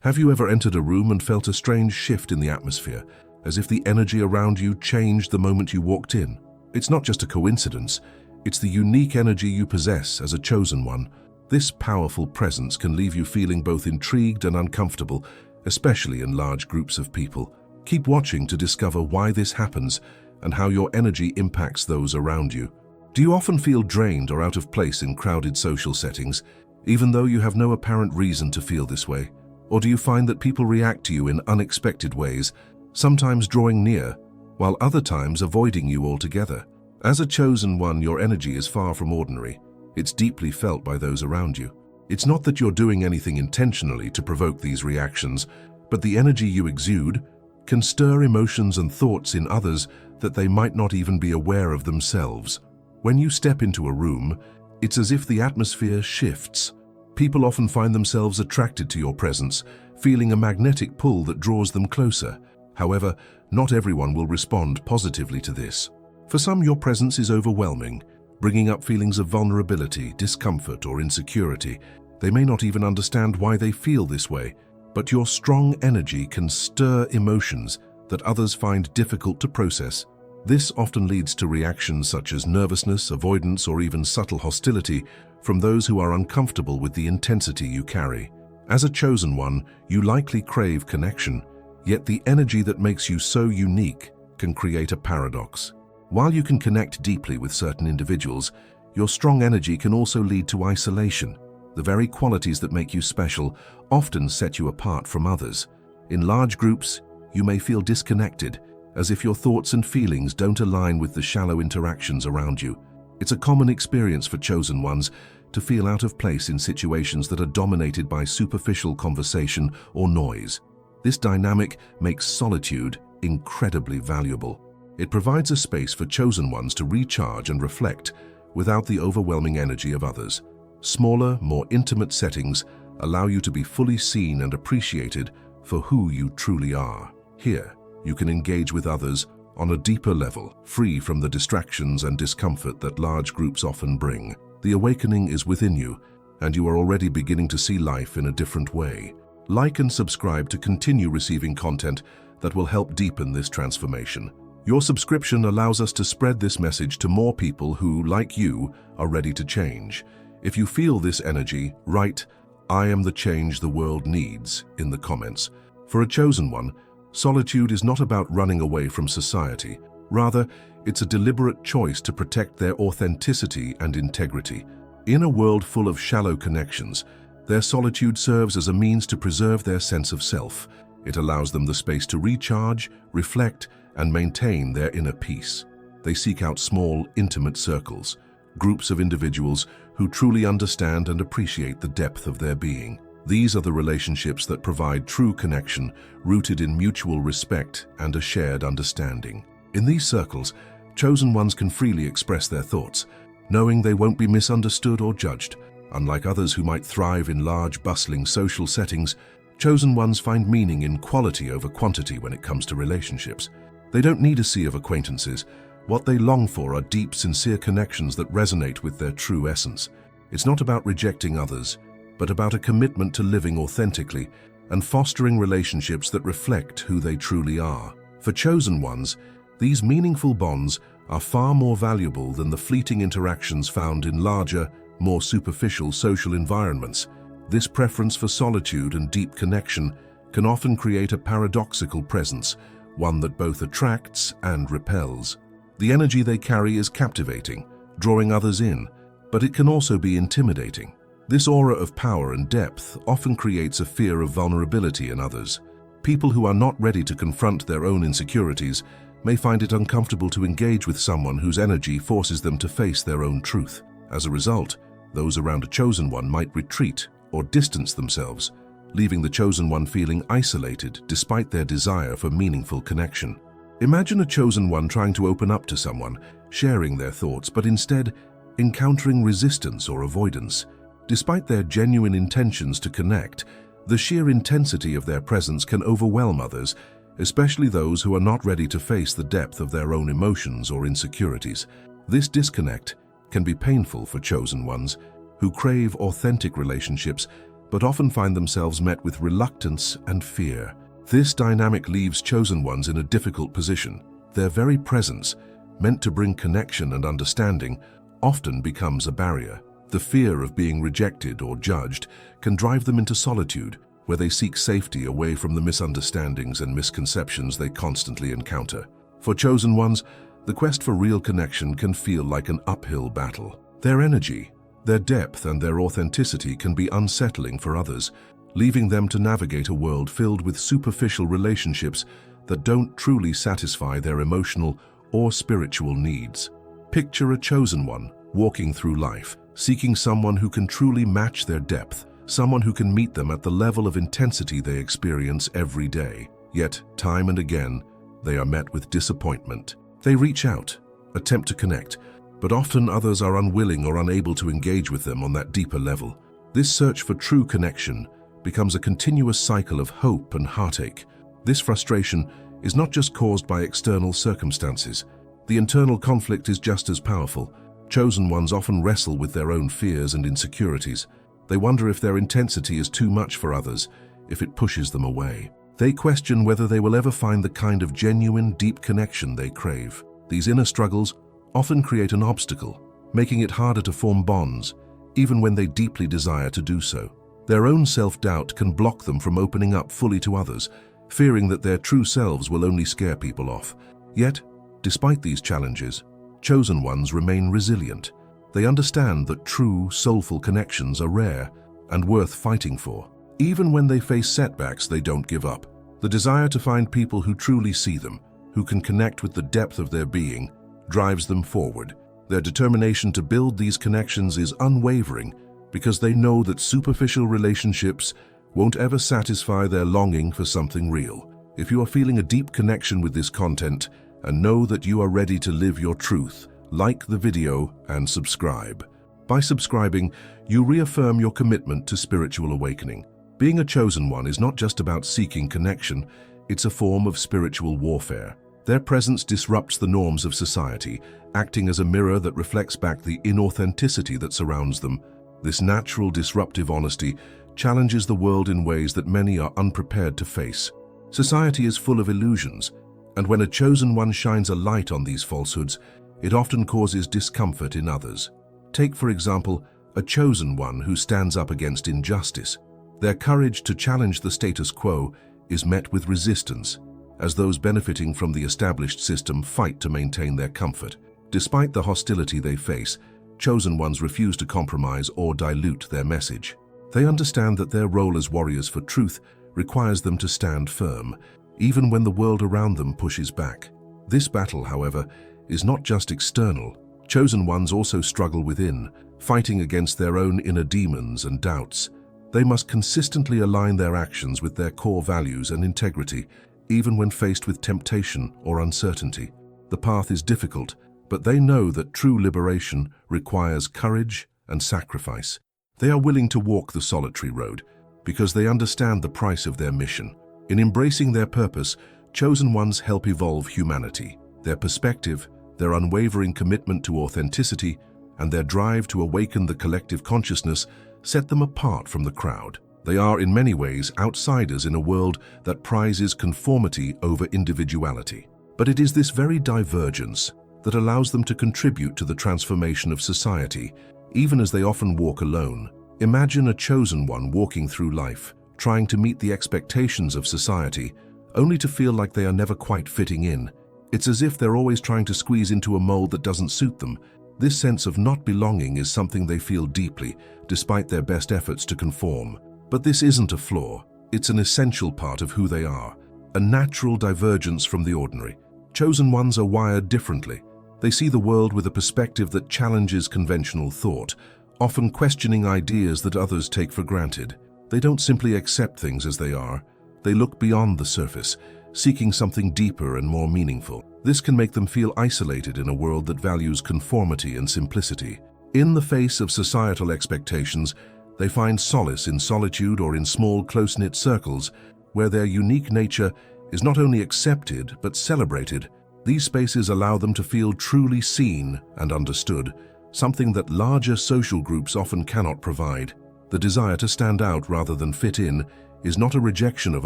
Have you ever entered a room and felt a strange shift in the atmosphere, as if the energy around you changed the moment you walked in? It's not just a coincidence, it's the unique energy you possess as a chosen one. This powerful presence can leave you feeling both intrigued and uncomfortable, especially in large groups of people. Keep watching to discover why this happens and how your energy impacts those around you. Do you often feel drained or out of place in crowded social settings, even though you have no apparent reason to feel this way? Or do you find that people react to you in unexpected ways, sometimes drawing near, while other times avoiding you altogether? As a chosen one, your energy is far from ordinary. It's deeply felt by those around you. It's not that you're doing anything intentionally to provoke these reactions, but the energy you exude can stir emotions and thoughts in others that they might not even be aware of themselves. When you step into a room, it's as if the atmosphere shifts. People often find themselves attracted to your presence, feeling a magnetic pull that draws them closer. However, not everyone will respond positively to this. For some, your presence is overwhelming, bringing up feelings of vulnerability, discomfort, or insecurity. They may not even understand why they feel this way, but your strong energy can stir emotions that others find difficult to process. This often leads to reactions such as nervousness, avoidance, or even subtle hostility from those who are uncomfortable with the intensity you carry. As a chosen one, you likely crave connection, yet the energy that makes you so unique can create a paradox. While you can connect deeply with certain individuals, your strong energy can also lead to isolation. The very qualities that make you special often set you apart from others. In large groups, you may feel disconnected, as if your thoughts and feelings don't align with the shallow interactions around you. It's a common experience for chosen ones to feel out of place in situations that are dominated by superficial conversation or noise. This dynamic makes solitude incredibly valuable. It provides a space for chosen ones to recharge and reflect without the overwhelming energy of others. Smaller, more intimate settings allow you to be fully seen and appreciated for who you truly are. Here, you can engage with others on a deeper level, free from the distractions and discomfort that large groups often bring. The awakening is within you, and you are already beginning to see life in a different way. Like and subscribe to continue receiving content that will help deepen this transformation. Your subscription allows us to spread this message to more people who, like you, are ready to change. If you feel this energy, write, "I am the change the world needs," in the comments. For a chosen one, solitude is not about running away from society. Rather, it's a deliberate choice to protect their authenticity and integrity. In a world full of shallow connections, their solitude serves as a means to preserve their sense of self. It allows them the space to recharge, reflect, and maintain their inner peace. They seek out small, intimate circles, groups of individuals who truly understand and appreciate the depth of their being. These are the relationships that provide true connection, rooted in mutual respect and a shared understanding. In these circles, chosen ones can freely express their thoughts, knowing they won't be misunderstood or judged. Unlike others who might thrive in large, bustling social settings, chosen ones find meaning in quality over quantity when it comes to relationships. They don't need a sea of acquaintances. What they long for are deep, sincere connections that resonate with their true essence. It's not about rejecting others, but about a commitment to living authentically and fostering relationships that reflect who they truly are. For chosen ones, these meaningful bonds are far more valuable than the fleeting interactions found in larger, more superficial social environments. This preference for solitude and deep connection can often create a paradoxical presence, one that both attracts and repels. The energy they carry is captivating, drawing others in, but it can also be intimidating. This aura of power and depth often creates a fear of vulnerability in others. People who are not ready to confront their own insecurities may find it uncomfortable to engage with someone whose energy forces them to face their own truth. As a result, those around a chosen one might retreat or distance themselves, leaving the chosen one feeling isolated despite their desire for meaningful connection. Imagine a chosen one trying to open up to someone, sharing their thoughts, but instead encountering resistance or avoidance. Despite their genuine intentions to connect, the sheer intensity of their presence can overwhelm others, especially those who are not ready to face the depth of their own emotions or insecurities. This disconnect can be painful for chosen ones who crave authentic relationships but often find themselves met with reluctance and fear. This dynamic leaves chosen ones in a difficult position. Their very presence, meant to bring connection and understanding, often becomes a barrier. The fear of being rejected or judged can drive them into solitude, where they seek safety away from the misunderstandings and misconceptions they constantly encounter. For chosen ones, the quest for real connection can feel like an uphill battle. Their energy, their depth, and their authenticity can be unsettling for others, leaving them to navigate a world filled with superficial relationships that don't truly satisfy their emotional or spiritual needs. Picture a chosen one walking through life, seeking someone who can truly match their depth, someone who can meet them at the level of intensity they experience every day. Yet, time and again, they are met with disappointment. They reach out, attempt to connect, but often others are unwilling or unable to engage with them on that deeper level. This search for true connection becomes a continuous cycle of hope and heartache. This frustration is not just caused by external circumstances. The internal conflict is just as powerful. Chosen ones often wrestle with their own fears and insecurities. They wonder if their intensity is too much for others, if it pushes them away. They question whether they will ever find the kind of genuine, deep connection they crave. These inner struggles often create an obstacle, making it harder to form bonds, even when they deeply desire to do so. Their own self-doubt can block them from opening up fully to others, fearing that their true selves will only scare people off. Yet, despite these challenges, chosen ones remain resilient. They understand that true, soulful connections are rare and worth fighting for. Even when they face setbacks, they don't give up. The desire to find people who truly see them, who can connect with the depth of their being, drives them forward. Their determination to build these connections is unwavering because they know that superficial relationships won't ever satisfy their longing for something real. If you are feeling a deep connection with this content and know that you are ready to live your truth, like the video and subscribe. By subscribing, you reaffirm your commitment to spiritual awakening. Being a chosen one is not just about seeking connection, it's a form of spiritual warfare. Their presence disrupts the norms of society, acting as a mirror that reflects back the inauthenticity that surrounds them. This natural disruptive honesty challenges the world in ways that many are unprepared to face. Society is full of illusions, and when a chosen one shines a light on these falsehoods, it often causes discomfort in others. Take, for example, a chosen one who stands up against injustice. Their courage to challenge the status quo is met with resistance, as those benefiting from the established system fight to maintain their comfort. Despite the hostility they face, chosen ones refuse to compromise or dilute their message. They understand that their role as warriors for truth requires them to stand firm, even when the world around them pushes back. This battle, however, is not just external. Chosen ones also struggle within, fighting against their own inner demons and doubts. They must consistently align their actions with their core values and integrity, even when faced with temptation or uncertainty. The path is difficult, but they know that true liberation requires courage and sacrifice. They are willing to walk the solitary road because they understand the price of their mission. In embracing their purpose, chosen ones help evolve humanity. Their perspective, their unwavering commitment to authenticity, and their drive to awaken the collective consciousness set them apart from the crowd. They are in many ways outsiders in a world that prizes conformity over individuality. But it is this very divergence that allows them to contribute to the transformation of society, even as they often walk alone. Imagine a chosen one walking through life, trying to meet the expectations of society, only to feel like they are never quite fitting in. It's as if they're always trying to squeeze into a mold that doesn't suit them. This sense of not belonging is something they feel deeply, despite their best efforts to conform. But this isn't a flaw. It's an essential part of who they are, a natural divergence from the ordinary. Chosen ones are wired differently. They see the world with a perspective that challenges conventional thought, often questioning ideas that others take for granted. They don't simply accept things as they are. They look beyond the surface, seeking something deeper and more meaningful. This can make them feel isolated in a world that values conformity and simplicity. In the face of societal expectations, they find solace in solitude or in small, close-knit circles, where their unique nature is not only accepted but celebrated. These spaces allow them to feel truly seen and understood, something that larger social groups often cannot provide. The desire to stand out rather than fit in is not a rejection of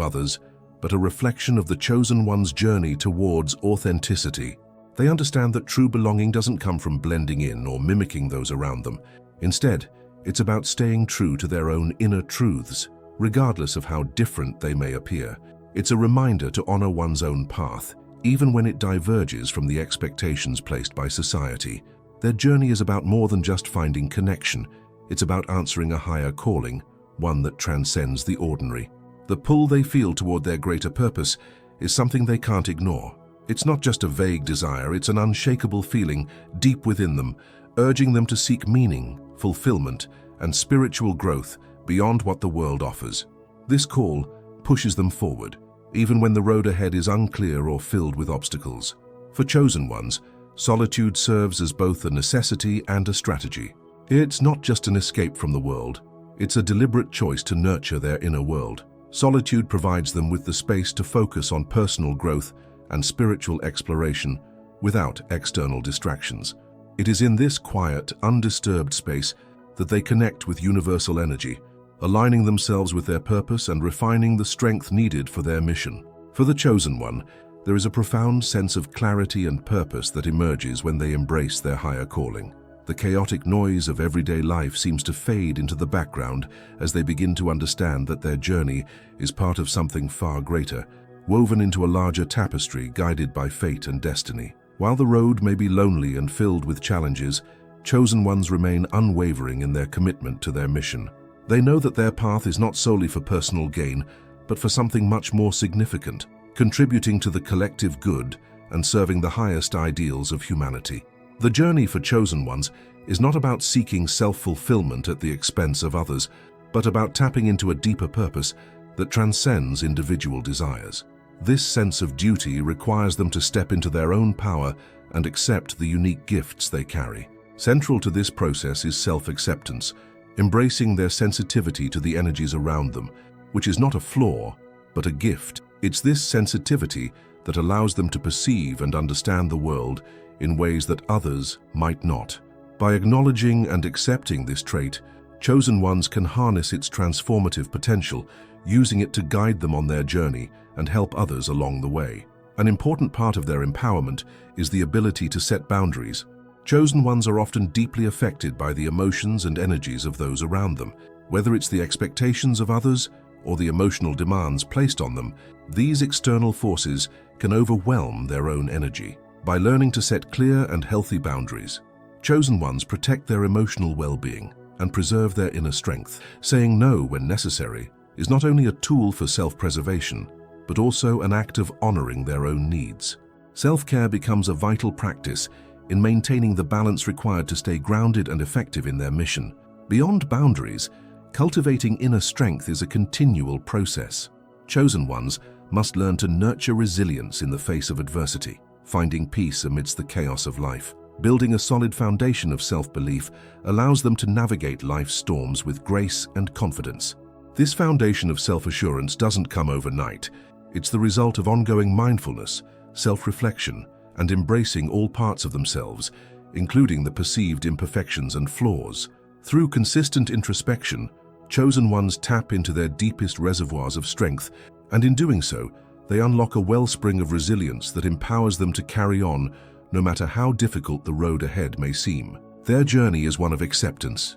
others, but a reflection of the chosen one's journey towards authenticity. They understand that true belonging doesn't come from blending in or mimicking those around them. Instead, it's about staying true to their own inner truths, regardless of how different they may appear. It's a reminder to honor one's own path, even when it diverges from the expectations placed by society. Their journey is about more than just finding connection. It's about answering a higher calling, one that transcends the ordinary. The pull they feel toward their greater purpose is something they can't ignore. It's not just a vague desire, it's an unshakable feeling deep within them, urging them to seek meaning, fulfillment, and spiritual growth beyond what the world offers. This call pushes them forward, even when the road ahead is unclear or filled with obstacles. For chosen ones, solitude serves as both a necessity and a strategy. It's not just an escape from the world, it's a deliberate choice to nurture their inner world. Solitude provides them with the space to focus on personal growth and spiritual exploration without external distractions. It is in this quiet, undisturbed space that they connect with universal energy, aligning themselves with their purpose and refining the strength needed for their mission. For the chosen one, there is a profound sense of clarity and purpose that emerges when they embrace their higher calling. The chaotic noise of everyday life seems to fade into the background as they begin to understand that their journey is part of something far greater, woven into a larger tapestry guided by fate and destiny. While the road may be lonely and filled with challenges, chosen ones remain unwavering in their commitment to their mission. They know that their path is not solely for personal gain, but for something much more significant, contributing to the collective good and serving the highest ideals of humanity. The journey for chosen ones is not about seeking self-fulfillment at the expense of others, but about tapping into a deeper purpose that transcends individual desires. This sense of duty requires them to step into their own power and accept the unique gifts they carry. Central to this process is self-acceptance, embracing their sensitivity to the energies around them, which is not a flaw, but a gift. It's this sensitivity that allows them to perceive and understand the world in ways that others might not. By acknowledging and accepting this trait, chosen ones can harness its transformative potential, using it to guide them on their journey and help others along the way. An important part of their empowerment is the ability to set boundaries. Chosen ones are often deeply affected by the emotions and energies of those around them. Whether it's the expectations of others or the emotional demands placed on them, these external forces can overwhelm their own energy. By learning to set clear and healthy boundaries, chosen ones protect their emotional well-being and preserve their inner strength. Saying no when necessary is not only a tool for self-preservation, but also an act of honoring their own needs. Self-care becomes a vital practice in maintaining the balance required to stay grounded and effective in their mission. Beyond boundaries, cultivating inner strength is a continual process. Chosen ones must learn to nurture resilience in the face of adversity, finding peace amidst the chaos of life. Building a solid foundation of self-belief allows them to navigate life's storms with grace and confidence. This foundation of self-assurance doesn't come overnight. It's the result of ongoing mindfulness, self-reflection, and embracing all parts of themselves, including the perceived imperfections and flaws. Through consistent introspection, chosen ones tap into their deepest reservoirs of strength, and in doing so, they unlock a wellspring of resilience that empowers them to carry on no matter how difficult the road ahead may seem. Their journey is one of acceptance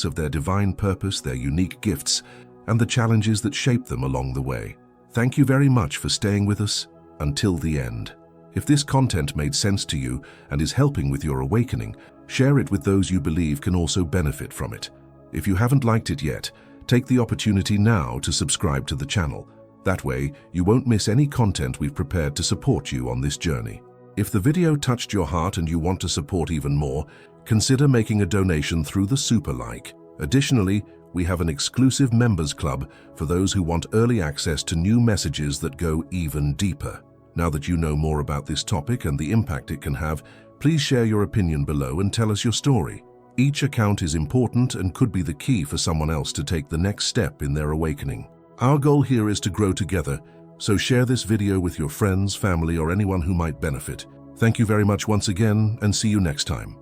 of their divine purpose, their unique gifts, and the challenges that shape them along the way. Thank you very much for staying with us until the end. If this content made sense to you and is helping with your awakening, share it with those you believe can also benefit from it. If you haven't liked it yet, take the opportunity now to subscribe to the channel. That way, you won't miss any content we've prepared to support you on this journey. If the video touched your heart and you want to support even more, consider making a donation through the Super Like. Additionally, we have an exclusive members club for those who want early access to new messages that go even deeper. Now that you know more about this topic and the impact it can have, please share your opinion below and tell us your story. Each account is important and could be the key for someone else to take the next step in their awakening. Our goal here is to grow together, so share this video with your friends, family, or anyone who might benefit. Thank you very much once again, and see you next time.